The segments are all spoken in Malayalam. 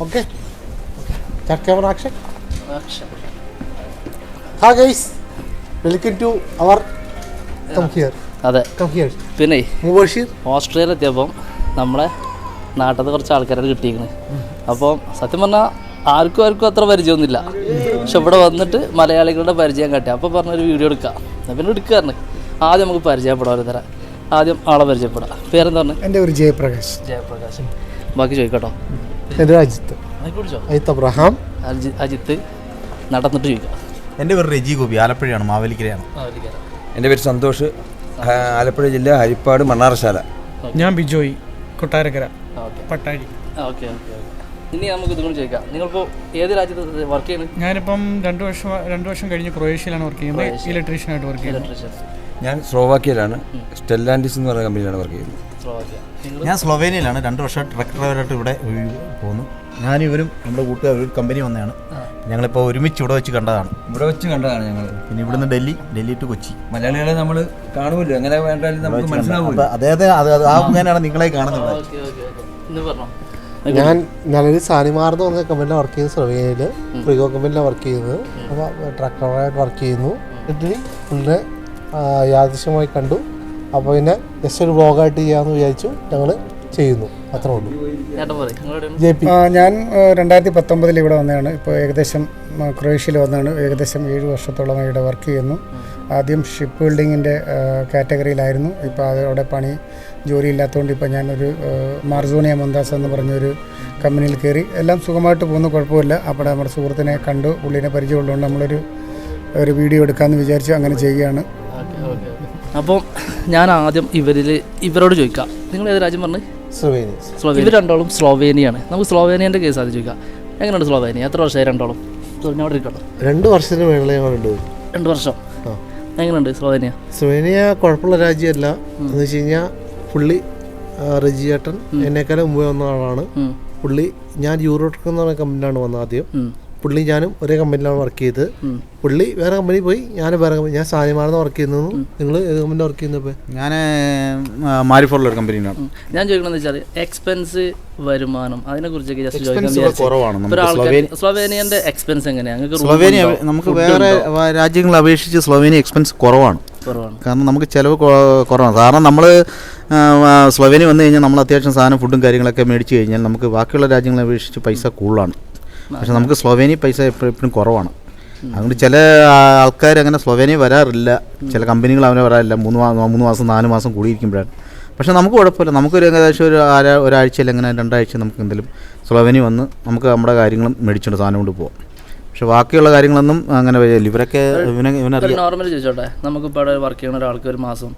Okay. Start camera action. Action. Hi guys. Welcome to our. Come here. അതെ. Come here. പിന്നെ മുബഷീർ ഓസ്ട്രേലിയ എത്തിയപ്പോൾ നമ്മളെ നാട്ടിൽ കുറച്ച് ആൾക്കാരെ കിട്ടിയിരിക്കുന്നത്. അപ്പോൾ സത്യം പറഞ്ഞാൽ ആർക്കും അത്ര പരിചയമൊന്നുമില്ല. പക്ഷെ ഇവിടെ വന്നിട്ട് മലയാളികളുടെ പരിചയം കാട്ടി. അപ്പോൾ പറഞ്ഞൊരു വീഡിയോ എടുക്കാം. പിന്നെ എടുക്കാറുണ്ട്. ആദ്യം നമുക്ക് പരിചയപ്പെടാം ഒരു തരാം. ആദ്യം ആളെ പരിചയപ്പെടാം. പേരെന്താ പറഞ്ഞത്? എൻ്റെ ഒരു ജയപ്രകാശ്. ബാക്കി ചോദിക്കട്ടോ. എൻ്റെ അജിത്ത്. അജിത്ത് അബ്രഹാം. അജിത്ത് നടന്നിട്ട് ചോദിക്കാം. എൻ്റെ പേര് റെജി ഗോപി, ആലപ്പുഴയാണ്, മാവേലിക്കരയാണ്. എൻ്റെ പേര് സന്തോഷ്, ആലപ്പുഴ ജില്ല, ഹരിപ്പാട്, മണ്ണാറശാല. ഞാൻ ബിജോയ്, കൊട്ടാരക്കര, പട്ടാഴി. ഓക്കെ. ഇനി നമുക്ക് ഇതുകൊണ്ട് ചോദിക്കാം, നിങ്ങളിപ്പോൾ ഏത് രാജ്യത്ത് വർക്ക് ചെയ്യുന്നത്? ഞാനിപ്പം രണ്ട് വർഷം കഴിഞ്ഞ് ക്രൊയേഷ്യയിലാണ് വർക്ക് ചെയ്യുന്നത്. ഇലക്ട്രീഷ്യനായിട്ട് വർക്ക് ചെയ്യുന്നത്. ഞാൻ സ്ലോവാക്യയിലാണ്, സ്റ്റെല്ലാൻഡിസ് എന്ന് പറയുന്ന കമ്പനിയിലാണ് വർക്ക് ചെയ്യുന്നത്. ഞാൻ സ്ലൊവേനിയയിലാണ്. 2 വർഷം ട്രക്ക് ഡ്രൈവറായിട്ട് ഇവിടെ പോകുന്നു. ഞാനിവരും നമ്മുടെ കൂട്ടുകാർ ഒരു കമ്പനി വന്നതാണ്. ഞങ്ങളിപ്പോൾ ഒരുമിച്ച് ഇവിടെ വെച്ച് കണ്ടതാണ് ഞങ്ങൾ. പിന്നെ ഇവിടുന്ന് ഡൽഹി ടു കൊച്ചി. മലയാളികളെ നമ്മൾ കാണുമല്ലോ, എങ്ങനെ വേണ്ടാലും നമുക്ക് മനസ്സിലാവില്ല. അങ്ങനെയാണ് നിങ്ങളെ കാണുന്നത്. ഞാൻ നല്ലൊരു സാനിമാർന്ന് പറഞ്ഞ കമ്പനിയിലാണ് വർക്ക് ചെയ്യുന്നത്. സ്ലൊവേനിയയിൽ ഫ്രിഗോ കമ്പനിയിലാണ് വർക്ക് ചെയ്യുന്നത്. അപ്പോൾ ട്രക്ക് ഡ്രൈവറായിട്ട് വർക്ക് ചെയ്യുന്നു. ഇതിന് പുള്ളിനെ യാദൃശ്യമായി കണ്ടു. അപ്പോൾ പിന്നെ ജസ്റ്റ് ഒരു വ്ളോഗായിട്ട് ചെയ്യാമെന്ന് വിചാരിച്ചു. ഞങ്ങൾ ചെയ്യുന്നു, അത്രേ ഉള്ളൂ. ഞാൻ 2019 ഇവിടെ വന്നതാണ്. ഇപ്പോൾ ഏകദേശം ക്രൊയേഷ്യയിൽ വന്നതാണ്. ഏകദേശം 7 വർഷത്തോളം ഇവിടെ വർക്ക് ചെയ്യുന്നു. ആദ്യം ഷിപ്പ് ബിൽഡിങ്ങിൻ്റെ കാറ്റഗറിയിലായിരുന്നു. ഇപ്പോൾ അവിടെ ജോലി ഇല്ലാത്തതുകൊണ്ട് ഇപ്പോൾ ഞാനൊരു മാർസോണിയ മൊന്താസ് എന്ന് പറഞ്ഞൊരു കമ്പനിയിൽ കയറി. എല്ലാം സുഖമായിട്ട് പോകുന്നു, കുഴപ്പമില്ല. അപ്പോൾ നമ്മുടെ സുഹൃത്തിനെ കണ്ടു, പുള്ളിനെ പരിചയമുള്ളതുകൊണ്ട് നമ്മളൊരു വീഡിയോ എടുക്കാമെന്ന് വിചാരിച്ചു. അങ്ങനെ ചെയ്യുകയാണ്. അപ്പോൾ ഞാൻ ആദ്യം ഇവരോട് ചോദിക്കാം, നിങ്ങൾ ഏത് രാജ്യം പറഞ്ഞു? സ്ലൊവേനിയ. ഇവർ രണ്ടാളും സ്ലൊവേനിയാണ്. നമുക്ക് സ്ലൊവേനിയൻ്റെ കേസ് ആദ്യം ചോദിക്കാം. എങ്ങനെയുണ്ട് സ്ലൊവേനിയ? എത്ര വർഷമായി രണ്ടാളും? അവിടെ ഇരിക്കട്ടോ. 2 വർഷത്തിന് മേളിൽ ഞങ്ങളുണ്ട്. 2 വർഷം. എങ്ങനെയുണ്ട് സ്ലൊവേനിയ? കുഴപ്പമുള്ള രാജ്യമല്ല. എന്ന് വെച്ച് കഴിഞ്ഞാൽ പുള്ളി റെജിയേട്ടൻ എന്നെക്കാളും മുമ്പേ വന്ന ആളാണ്. പുള്ളി ഞാൻ യൂറോട്രക്ക് എന്ന് പറയുന്ന കമ്പനിയിലാണ് വന്നത് ആദ്യം. പുള്ളി ഞാനും ഒരേ കമ്പനിയിലാണ് വർക്ക് ചെയ്തത്. പുള്ളി വേറെ കമ്പനി പോയി, ഞാൻ വേറെ കമ്പനി. ഞാൻ സാനിമാർന്ന് വർക്ക് ചെയ്യുന്നു. നിങ്ങൾ ഏത് കമ്പനിയിൽ വർക്ക് ചെയ്യുന്നത്? ഞാൻ മാരിഫോറിലൊരു കമ്പനിയിലാണ്. ഞാൻ ചോദിക്കണമെന്ന് വെച്ചാൽ എക്സ്പെൻസ്, വരുമാനം, അതിനെ കുറിച്ചൊക്കെ സ്ലൊവേനിയന്റെ എക്സ്പെൻസ് എങ്ങനെയാണ്? സ്ലൊവേനിയ നമുക്ക് വേറെ രാജ്യങ്ങളെ അപേക്ഷിച്ച് സ്ലൊവേനിയ എക്സ്പെൻസ് കുറവാണ്. കാരണം നമുക്ക് ചിലവ് കുറവാണ്. കാരണം നമ്മൾ സ്ലൊവേനിയ വന്നു കഴിഞ്ഞാൽ നമ്മൾ അത്യാവശ്യം സാധനം, ഫുഡും കാര്യങ്ങളൊക്കെ മേടിച്ച് കഴിഞ്ഞാൽ നമുക്ക് ബാക്കിയുള്ള രാജ്യങ്ങളെ അപേക്ഷിച്ച് പൈസ കൂടുതലാണ്. പക്ഷെ നമുക്ക് സ്ലൊവേനിയ പൈസ എപ്പോഴും കുറവാണ്. അതുകൊണ്ട് ചില ആൾക്കാർ അങ്ങനെ സ്ലൊവേനിയ വരാറില്ല. ചില കമ്പനികൾ അവനെ വരാറില്ല. 3 മാസം 4 മാസം കൂടിയിരിക്കുമ്പോഴാണ്. പക്ഷേ നമുക്ക് കുഴപ്പമില്ല. നമുക്കൊരു ഏകദേശം ഒരാഴ്ച അല്ലെങ്കിൽ 2 ആഴ്ച നമുക്ക് എന്തെങ്കിലും സ്ലൊവേനിയ വന്ന് നമുക്ക് നമ്മുടെ കാര്യങ്ങളും മേടിച്ചുകൊണ്ട് സാധനം കൊണ്ട് പോകാം. പക്ഷെ ബാക്കിയുള്ള കാര്യങ്ങളൊന്നും അങ്ങനെ വരില്ല. ഇവരൊക്കെ നോർമലി ചോദിച്ചോട്ടെ, നമുക്കിപ്പോൾ അവിടെ വർക്ക് ചെയ്യുന്ന ഒരാൾക്ക് ഒരു മാസം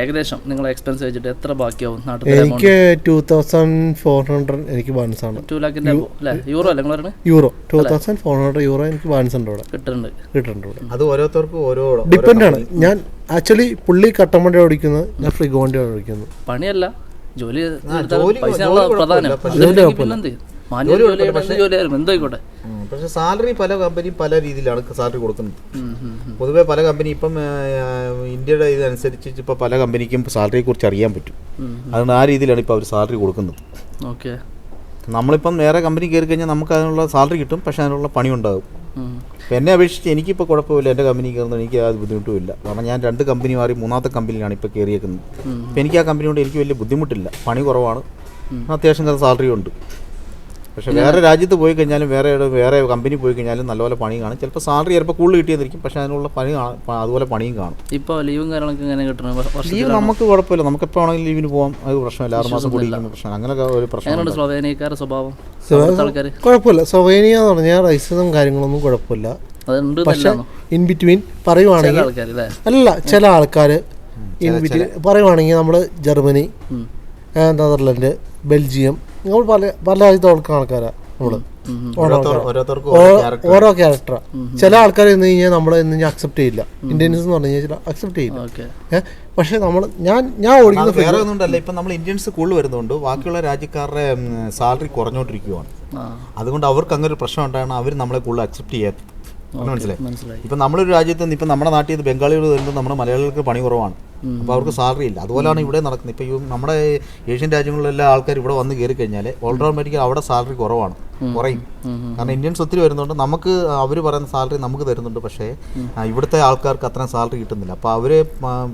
ഏകദേശം നിങ്ങൾ എക്സ്പെൻസ് വെച്ചിട്ട് എത്ര ബാക്കിയാവും? എനിക്ക് 2400 എനിക്ക് ബാലൻസ് ആണ്. 2 ലാഖിൻ്റെ യൂറോ അല്ലേ നിങ്ങൾ പറയുന്നത്? യൂറോ 2400 യൂറോ എനിക്ക് ബാലൻസ് ഉണ്ട്. ഇവിടെ കിട്ടുന്നുണ്ട്. അത് ഓരോരുത്തർക്കും ഓരോ ഡിപ്പെൻഡ് ആണ്. ഞാൻ ആക്ച്വലി പുള്ളി കട്ടമണ്ടി ഓടിക്കുന്നത്, ഞാൻ ഫ്രിഗോ വണ്ടി ഓടിക്കുന്നത്. പണിയല്ല, ജോലി പ്രധാനം. എന്തായിക്കോട്ടെ. പക്ഷേ സാലറി പല കമ്പനിയും പല രീതിയിലാണ് സാലറി കൊടുക്കുന്നത്. പൊതുവെ പല കമ്പനി ഇപ്പം ഇന്ത്യയുടെ ഇതനുസരിച്ച് ഇപ്പോൾ പല കമ്പനിക്കും സാലറിയെ കുറിച്ച് അറിയാൻ പറ്റും. അതുകൊണ്ട് ആ രീതിയിലാണ് ഇപ്പോൾ അവർ സാലറി കൊടുക്കുന്നത്. ഓക്കെ. നമ്മളിപ്പം വേറെ കമ്പനി കയറി കഴിഞ്ഞാൽ നമുക്ക് അതിനുള്ള സാലറി കിട്ടും, പക്ഷേ അതിനുള്ള പണി ഉണ്ടാകും. അപ്പോൾ എന്നെ അപേക്ഷിച്ച് എനിക്കിപ്പോൾ കുഴപ്പമില്ല. എൻ്റെ കമ്പനി കയറുന്നത് എനിക്ക് ആ ബുദ്ധിമുട്ടുമില്ല. കാരണം ഞാൻ 2 കമ്പനി മാറി 3ാമത്തെ കമ്പനിയിലാണ് ഇപ്പോൾ കയറിയേക്കുന്നത്. അപ്പോൾ എനിക്ക് ആ കമ്പനി കൊണ്ട് എനിക്ക് വലിയ ബുദ്ധിമുട്ടില്ല. പണി കുറവാണ്, അത്യാവശ്യം സാലറി ഉണ്ട്. പക്ഷേ വേറെ രാജ്യത്ത് പോയി കഴിഞ്ഞാലും വേറെ കമ്പനി പോയി കഴിഞ്ഞാലും നല്ലപോലെ പണി കാണും. ചിലപ്പോൾ സാലറി ചിലപ്പോൾ കൂടുതൽ കിട്ടിയെന്നിരിക്കും, പക്ഷേ അതിനുള്ള പണി കാണും, അതുപോലെ പണിയും കാണും. ഇപ്പോൾ ലീവും കാര്യങ്ങളൊക്കെ എങ്ങനെ കിട്ടണം? ലീവ് നമുക്ക് കുഴപ്പമില്ല. നമുക്ക് എപ്പോൾ ആണെങ്കിലും ലീവിന് പോകാം. അത് പ്രശ്നമില്ല. 6 മാസം കൂടി പ്രശ്നം അങ്ങനെയൊക്കെ ഒരു പ്രശ്നം. സ്ലൊവേനിയക്കാരുടെ സ്വഭാവം കുഴപ്പമില്ല. സ്ലൊവേനിയ എന്ന് പറഞ്ഞാൽ റൈസും കാര്യങ്ങളൊന്നും കുഴപ്പമില്ല. പക്ഷേ ഇൻ ബിറ്റ്വീൻ പറയുവാണെങ്കിൽ അല്ല, ചില ആൾക്കാർ ഇൻ ബിറ്റ്വീൻ പറയുവാണെങ്കിൽ നമ്മൾ ജർമ്മനി, നെതർലൻഡ്, ബെൽജിയം, നമ്മൾ പല രാജ്യത്തെ ആൾക്കാരാണ്. നമ്മള് ഓരോ ക്യാരക്ടറാ. ചില ആൾക്കാർ എന്ന് കഴിഞ്ഞാൽ നമ്മൾ അക്സെപ്റ്റ് ചെയ്യില്ല. ഇന്ത്യൻസ് എന്ന് പറഞ്ഞു കഴിഞ്ഞാൽ അക്സെപ്റ്റ് ചെയ്യില്ല. പക്ഷെ ഞാൻ ഓടിക്കുന്ന വേറെ ഒന്നുണ്ടല്ല. ഇപ്പം നമ്മൾ ഇന്ത്യൻസ് കൂടുതൽ വരുന്നതുകൊണ്ട് ബാക്കിയുള്ള രാജ്യക്കാരുടെ സാലറി കുറഞ്ഞോണ്ടിരിക്കുവാണ്. അതുകൊണ്ട് അവർക്ക് അങ്ങനെ ഒരു പ്രശ്നം ഉണ്ടാകണം. അവർ നമ്മളെ കൂടുതൽ അക്സെപ്റ്റ് ചെയ്യാത്തത്. മനസ്സിലായി? ഇപ്പം നമ്മളൊരു രാജ്യത്ത് നിന്ന് ഇപ്പം നമ്മുടെ നാട്ടിൽ നിന്ന് ബംഗാളികൾ വരുമ്പോൾ നമ്മുടെ മലയാളികൾക്ക് പണി കുറവാണ്. അപ്പോൾ അവർക്ക് സാലറി ഇല്ല. അതുപോലെയാണ് ഇവിടെ നടക്കുന്നത്. ഇപ്പോൾ ഈ നമ്മുടെ ഏഷ്യൻ രാജ്യങ്ങളിലെല്ലാം ആൾക്കാർ ഇവിടെ വന്ന് കയറി കഴിഞ്ഞാൽ ഓട്ടോമാറ്റിക്കലി അവിടെ സാലറി കുറയും. കാരണം ഇന്ത്യൻസ് ഒത്തിരി വരുന്നുണ്ട്. നമുക്ക് അവർ പറയുന്ന സാലറി നമുക്ക് തരുന്നുണ്ട്, പക്ഷേ ഇവിടുത്തെ ആൾക്കാർക്ക് അത്രയും സാലറി കിട്ടുന്നില്ല. അപ്പോൾ അവർ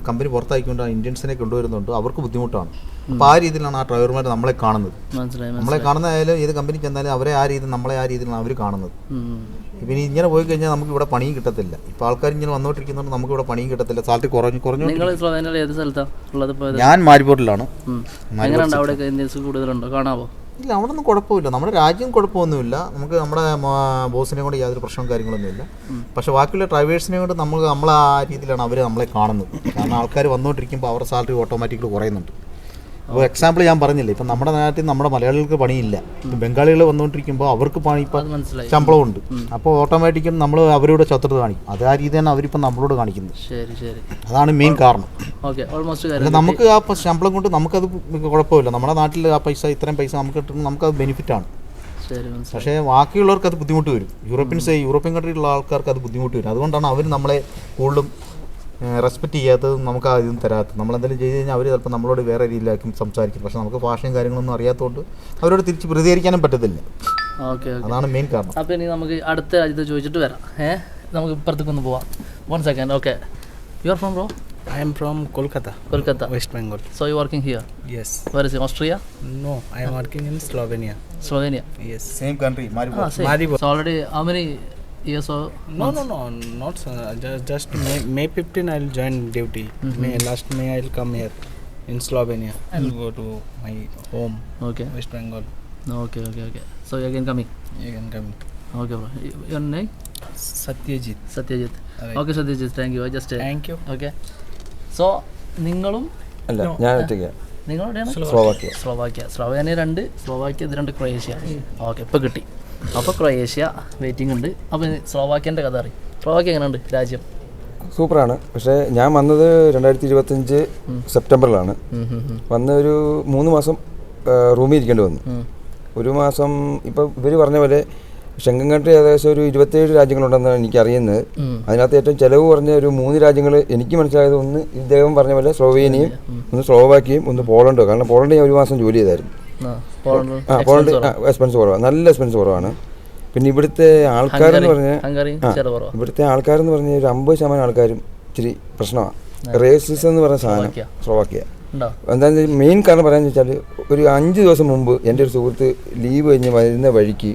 കമ്പനി പുറത്താക്കിക്കൊണ്ട് ഇന്ത്യൻസിനെ കൊണ്ടുവരുന്നുണ്ട്. അവർക്ക് ബുദ്ധിമുട്ടാണ്. അപ്പോൾ ആ രീതിയിലാണ് ആ ഡ്രൈവർമാർ നമ്മളെ കാണുന്നത്. നമ്മളെ കാണുന്നതായാലും ഏത് കമ്പനി ചെന്നാലും അവരെ ആ രീതിയിൽ നമ്മളെ ആ രീതിയിലാണ് അവർ കാണുന്നത്. ഇപ്പം ഇങ്ങനെ പോയി കഴിഞ്ഞാൽ നമുക്ക് ഇവിടെ പണിയും കിട്ടത്തില്ല. ഇപ്പോൾ ആൾക്കാർ ഇങ്ങനെ വന്നുകൊണ്ടിരിക്കുന്നതുകൊണ്ട് നമുക്ക് ഇവിടെ പണിയും കിട്ടത്തില്ല. സാലറി കുറഞ്ഞു. ഞാൻ മാരിപ്പോട്ടിലാണ്. ഇല്ല, അവിടെ ഒന്നും കുഴപ്പമില്ല. നമ്മുടെ രാജ്യം കുഴപ്പമൊന്നുമില്ല. നമുക്ക് നമ്മുടെ ബോസിനെ കൊണ്ട് യാതൊരു പ്രശ്നവും കാര്യങ്ങളൊന്നുമില്ല. പക്ഷേ ബാക്കിയുള്ള ഡ്രൈവേഴ്സിനെ കൊണ്ട് നമ്മളെ ആ രീതിയിലാണ് അവർ നമ്മളെ കാണുന്നത്. കാരണം ആൾക്കാർ വന്നുകൊണ്ടിരിക്കുമ്പോൾ അവരുടെ സാലറി ഓട്ടോമാറ്റിക്കലി കുറയുന്നുണ്ട്. അപ്പോൾ എക്സാമ്പിൾ ഞാൻ പറഞ്ഞില്ലേ, ഇപ്പം നമ്മുടെ നാട്ടിൽ നമ്മുടെ മലയാളികൾക്ക് പണിയില്ല. ഇപ്പം ബംഗാളികൾ വന്നുകൊണ്ടിരിക്കുമ്പോൾ അവർക്ക് പണി ഇപ്പം ശമ്പളമുണ്ട്. അപ്പോൾ ഓട്ടോമാറ്റിക്കും നമ്മൾ അവരോട് ശത്രുത കാണിക്കും. അത് ആ രീതിയാണ് അവരിപ്പം നമ്മളോട് കാണിക്കുന്നത്. അതാണ് മെയിൻ കാരണം. നമുക്ക് ആ ശമ്പളം കൊണ്ട് നമുക്കത് കുഴപ്പമില്ല. നമ്മുടെ നാട്ടിൽ ആ പൈസ ഇത്രയും പൈസ നമുക്ക് കിട്ടുമ്പോൾ നമുക്കത് ബെനിഫിറ്റാണ്. പക്ഷേ ബാക്കിയുള്ളവർക്ക് അത് ബുദ്ധിമുട്ട് വരും. യൂറോപ്യൻ കൺട്രിയിലുള്ള ആൾക്കാർക്ക് അത് ബുദ്ധിമുട്ട് വരും. അതുകൊണ്ടാണ് അവർ നമ്മളെ കൂടുതലും റെസ്പെക്റ്റ് ചെയ്യാത്തത്, നമുക്ക് ഇതും തരാത്തത്. നമ്മളെന്തെങ്കിലും ചെയ്ത് കഴിഞ്ഞാൽ അവർ ചിലപ്പോൾ നമ്മളോട് വേറെ രീതിയിലായിരിക്കും സംസാരിക്കും. പക്ഷേ നമുക്ക് ഭാഷയും കാര്യങ്ങളൊന്നും അറിയാത്തതുകൊണ്ട് അവരോട് തിരിച്ച് പ്രതികരിക്കാനും പറ്റത്തില്ല. അതാണ് മെയിൻ കാരണം. അപ്പോൾ ഇനി നമുക്ക് അടുത്ത രാജ്യത്ത് ചോദിച്ചിട്ട് വരാം. നമുക്ക് ഇപ്പുറത്തേക്കൊന്ന് പോവാം. 1 second. Okay, you are from bro? I am from Kolkata, West Bengal. So you working here? Yes. Where is it? Austria? No, I am working in Slovenia. Yes. Same country, Maribor. Maribor. So already how many years or No, not just May 15 I will join duty. Last May I will come here in Slovenia. I will go to my home. Okay. West Bengal. Okay. So you again coming? Again coming. Okay bro. Your name? Satyajit. Right. Okay Satyajit, thank you. Thank you. Okay. So നിങ്ങളും അല്ല, ഞാൻ ഒറ്റയ്ക്ക്. നിങ്ങളെവിടെയാണ്? Slovakia. Slovenia 2, Slovakia 2, Croatia. Okay, ഇപ്പോൾ കിട്ടി. അപ്പോൾ ക്രൊയേഷ്യ വെയിറ്റിംഗ് ഉണ്ട്. അപ്പോൾ സ്ലോവാക്യൻ്റെ കഥ അറിയും. സ്ലോവാക്യ എങ്ങനെയുണ്ട് രാജ്യം? സൂപ്പറാണ്. പക്ഷേ ഞാൻ വന്നത് 2025 സെപ്റ്റംബറിലാണ്. വന്ന് ഒരു 3 മാസം റൂമിൽ ഇരിക്കേണ്ടി വന്നു. 1 മാസം ഇപ്പം ഇവർ പറഞ്ഞ പോലെ ഷെങ്കൻ കൺട്രി ഏകദേശം ഒരു 27 രാജ്യങ്ങളുണ്ടെന്നാണ് എനിക്കറിയുന്നത്. അതിനകത്ത് ഏറ്റവും ചിലവ് കുറഞ്ഞ ഒരു 3 രാജ്യങ്ങൾ എനിക്ക് മനസ്സിലായത്, ഒന്ന് ഇദ്ദേഹം പറഞ്ഞ പോലെ സ്ലോവേനിയയും, ഒന്ന് സ്ലോവാക്യയും, ഒന്ന് പോളണ്ടും. കാരണം പോളണ്ട് ഞാൻ 1 മാസം ജോലി ചെയ്തായിരുന്നു. പോളണ്ട് എക്സ്പെൻസ് കുറവാണ്, നല്ല എക്സ്പെൻസ് കുറവാണ്. പിന്നെ ഇവിടുത്തെ ആൾക്കാരെന്ന് പറഞ്ഞാൽ ഒരു 50% ആൾക്കാരും ഇച്ചിരി പ്രശ്നമാണ്. റേസിസം എന്ന് പറഞ്ഞ സാധനം സ്ലോവാക്യ. എന്താണെന്ന് വെച്ചാൽ മെയിൻ കാരണം പറയാന്ന് വെച്ചാൽ, ഒരു 5 ദിവസം മുമ്പ് എൻ്റെ ഒരു സുഹൃത്ത് ലീവ് കഴിഞ്ഞ് വരുന്ന വഴിക്ക്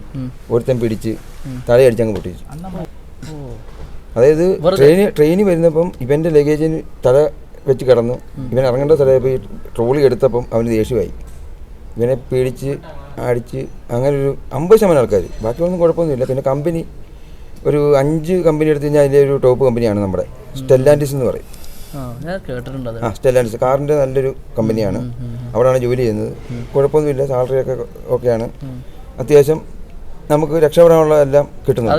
ഒരുത്തൻ പിടിച്ച് തലയടിച്ചങ്ങ് പൊട്ടിച്ചു. അതായത് ട്രെയിനിൽ വരുന്നപ്പം ഇവൻ്റെ ലഗേജിന് തല വെച്ച് കിടന്നു. ഇവൻ ഇറങ്ങേണ്ട സ്ഥലത്ത് ഈ ട്രോളി എടുത്തപ്പം അവന് ദേഷ്യമായി. ഇവനെ പേടിച്ച് അടിച്ച് അങ്ങനെ ഒരു 50% ആൾക്കാർ. ബാക്കിയൊന്നും കുഴപ്പമൊന്നുമില്ല. പിന്നെ കമ്പനി ഒരു 5 കമ്പനി എടുത്തു കഴിഞ്ഞാൽ അതിൻ്റെ ഒരു ടോപ്പ് കമ്പനിയാണ് നമ്മുടെ സ്റ്റെല്ലാൻഡിസ് എന്ന് പറയും. സ്റ്റെല്ലാൻഡിസ് കാറിൻ്റെ നല്ലൊരു കമ്പനിയാണ്. അവിടെയാണ് ജോലി ചെയ്യുന്നത്. കുഴപ്പമൊന്നുമില്ല, സാലറിയൊക്കെ ഓക്കെയാണ്. അത്യാവശ്യം നമുക്ക് രക്ഷപ്പെടാനുള്ള എല്ലാം കിട്ടുന്നുണ്ട്.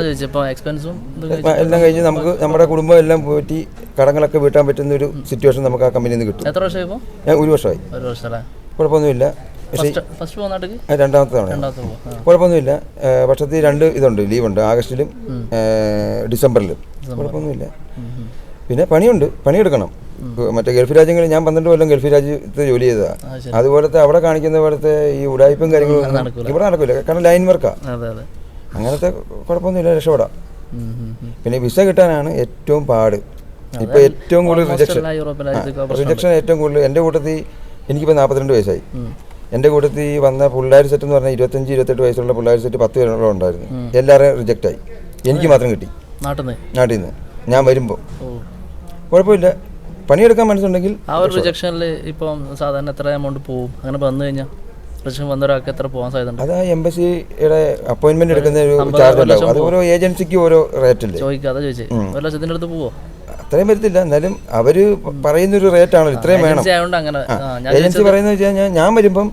എല്ലാം കഴിഞ്ഞ് നമുക്ക് നമ്മുടെ കുടുംബം എല്ലാം പോറ്റി കടങ്ങളൊക്കെ വീട്ടാൻ പറ്റുന്ന ഒരു സിറ്റുവേഷൻ നമുക്ക് ആ കമ്പനിയിൽ നിന്ന് കിട്ടും. ഞാൻ 1 വർഷമായി. കുഴപ്പമൊന്നുമില്ല. പക്ഷേ രണ്ടാമത്തെ തവണ കുഴപ്പമൊന്നുമില്ല. വർഷത്തിൽ 2 ഇതുണ്ട്, ലീവുണ്ട്, ആഗസ്റ്റിലും ഡിസംബറിലും. കുഴപ്പമൊന്നുമില്ല. പിന്നെ പണിയുണ്ട്, പണിയെടുക്കണം. മറ്റേ ഗൾഫ് രാജ്യങ്ങളിൽ ഞാൻ 12 കൊല്ലം ഗൾഫ് രാജ്യത്ത് ജോലി ചെയ്തതാണ്. അതുപോലത്തെ അവിടെ കാണിക്കുന്ന പോലത്തെ ഈ ഉടായ്പും കാര്യങ്ങളും ഇവിടെ നടക്കില്ല. കാരണം ലൈൻ വർക്കാണ്. അങ്ങനത്തെ കുഴപ്പമൊന്നുമില്ല, രക്ഷപ്പെടാം. പിന്നെ വിസ കിട്ടാനാണ് ഏറ്റവും പാട്. ഇപ്പോൾ ഏറ്റവും കൂടുതൽ റിജക്ഷൻ ഏറ്റവും കൂടുതൽ. എൻ്റെ കൂട്ടത്തിൽ എനിക്കിപ്പോൾ 42 വയസ്സായി. എൻ്റെ കൂട്ടത്തിൽ വന്ന പിള്ളേർ സെറ്റ് എന്ന് പറഞ്ഞാൽ 25-28 വയസ്സുള്ള പിള്ളേർ സെറ്റ് 10 പേരോളം ഉണ്ടായിരുന്നു. എല്ലാവരും റിജക്റ്റായി. എനിക്ക് മാത്രം കിട്ടി നാട്ടിൽ നിന്ന്. ഞാൻ വരുമ്പോൾ കുഴപ്പമില്ല, പണിയെടുക്കാൻ മനസ്സുണ്ടെങ്കിൽ. ആ ഒരു റിജക്ഷനിൽ ഇപ്പം സാധാരണ എത്ര എമൗണ്ട് പോകും? അങ്ങനെ വന്നു കഴിഞ്ഞാൽ റിജക്ഷൻ വന്ന ഒരാൾക്ക് എത്ര പോകാൻ സാധ്യത? അത് എംബസിയുടെ അപ്പോയിന്റ്മെന്റ് എടുക്കുന്ന ഒരു ചാർജ് ഉണ്ടാവും. അത് ഓരോ ഏജൻസിക്ക് ഓരോ റേറ്റ് അല്ലേ. ചോദിക്കാതെ ചോദിച്ചേ 1 ലക്ഷത്തിൻ്റെ അടുത്ത് പോവോ? അത്രയും വരത്തില്ല. എന്നാലും അവര് പറയുന്നൊരു റേറ്റ് ആണല്ലോ, ഇത്രയും വേണം. ഏജൻസി പറയുന്നത് വെച്ച് കഴിഞ്ഞാൽ ഞാൻ വരുമ്പം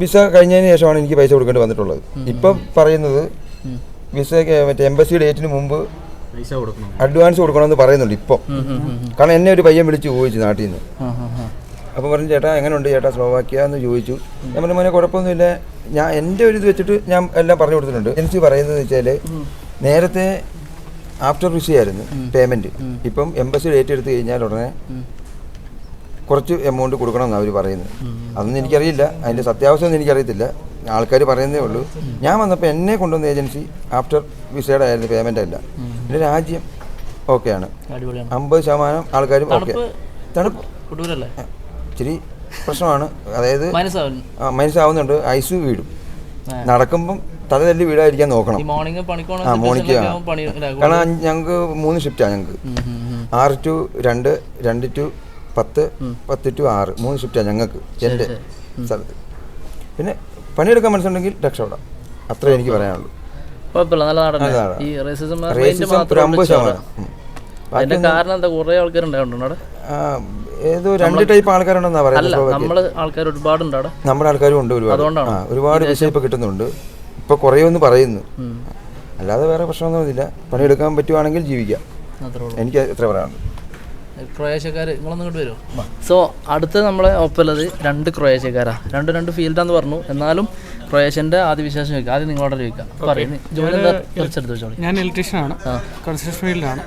വിസ കഴിഞ്ഞതിന് ശേഷമാണ് എനിക്ക് പൈസ കൊടുക്കേണ്ടി വന്നിട്ടുള്ളത്. ഇപ്പം പറയുന്നത് വിസ മറ്റേ എംബസി ഡേറ്റിന് മുമ്പ് അഡ്വാൻസ് കൊടുക്കണമെന്ന് പറയുന്നുണ്ട് ഇപ്പം. കാരണം എന്നെ ഒരു പയ്യൻ വിളിച്ച് ചോദിച്ചു നാട്ടിൽ നിന്ന്. അപ്പോൾ പറഞ്ഞു, ചേട്ടാ എങ്ങനെയുണ്ട് ചേട്ടാ സ്ലോവാക്യ എന്ന് ചോദിച്ചു. ഞാൻ പറഞ്ഞ മോനെ കുഴപ്പമൊന്നുമില്ല. ഞാൻ എൻ്റെ ഒരു ഇത് വെച്ചിട്ട് ഞാൻ എല്ലാം പറഞ്ഞു കൊടുത്തിട്ടുണ്ട്. ഏജൻസി പറയുന്നത് വെച്ചാൽ നേരത്തെ ആഫ്റ്റർ വിസയായിരുന്നു പേയ്മെൻറ്റ്. ഇപ്പം എംബസി ഡേറ്റ് എടുത്തു കഴിഞ്ഞാൽ ഉടനെ കുറച്ച് എമൗണ്ട് കൊടുക്കണമെന്ന് അവർ പറയുന്നത്. അതൊന്നും എനിക്കറിയില്ല, അതിൻ്റെ സത്യാവസ്ഥ ഒന്നും എനിക്കറിയത്തില്ല, ആൾക്കാർ പറയുന്നേ ഉള്ളൂ. ഞാൻ വന്നപ്പോൾ എന്നെ കൊണ്ടുവന്ന ഏജൻസി ആഫ്റ്റർ വിസയുടെ ആയിരുന്നു പേയ്മെൻ്റ് അല്ല. എൻ്റെ രാജ്യം ഓക്കെയാണ്, 50% ആൾക്കാരും ഓക്കെ. തണുപ്പ് ഇച്ചിരി പ്രശ്നമാണ്, അതായത് മൈനസാവുന്നുണ്ട്. ഐസ് വീടും നടക്കുമ്പം തലതല്ലി വീടായിരിക്കാൻ നോക്കണം. മോർണിംഗ് കാരണം ഞങ്ങൾക്ക് 3 ഷിഫ്റ്റാണ് ഞങ്ങൾക്ക്, 6 to 2, 2 to 10, 10 to 6, 3 ഷിഫ്റ്റാണ് ഞങ്ങൾക്ക് എൻ്റെ സ്ഥലത്ത്. പിന്നെ പണിയെടുക്കാൻ മനസ്സുണ്ടെങ്കിൽ രക്ഷപ്പെടാം, അത്രേ എനിക്ക് പറയാനുള്ളൂ. ഏതോ 2 ടൈപ്പ് ആൾക്കാരുണ്ടെന്നാ പറയുന്നത്. നമ്മുടെ ആൾക്കാരും ഉണ്ട് ഒരുപാട് വിസ ഇപ്പൊ കിട്ടുന്നുണ്ട്, ഇപ്പൊ കുറയുമെന്ന് പറയുന്നു. അല്ലാതെ വേറെ പ്രശ്നമൊന്നുമില്ല, പണിയെടുക്കാൻ പറ്റുവാണെങ്കിൽ ജീവിക്കാം, എനിക്ക് എത്ര പറയാനുള്ളൂ. ക്രൊയേഷ്യക്കാർ നിങ്ങളൊന്നും ഇങ്ങോട്ട് വരുമോ? സോ അടുത്ത് നമ്മളെ ഒപ്പമുള്ളത് 2 ക്രൊയേഷ്യക്കാരാ, 2 ഫീൽഡാന്ന് പറഞ്ഞു. എന്നാലും ക്രൊയേഷ്യൻ്റെ ആദ്യ വിശേഷം ചോദിക്കാം. ആദ്യം നിങ്ങളോട് ചോദിക്കാം, പറയുന്നത് ജോലി എന്താ കുറച്ചെടുത്ത് വെച്ചോളൂ. ഞാൻ ഇലക്ട്രീഷ്യനാണ്, കൺസ്ട്രക്ഷൻ ഫീൽഡിലാണ്.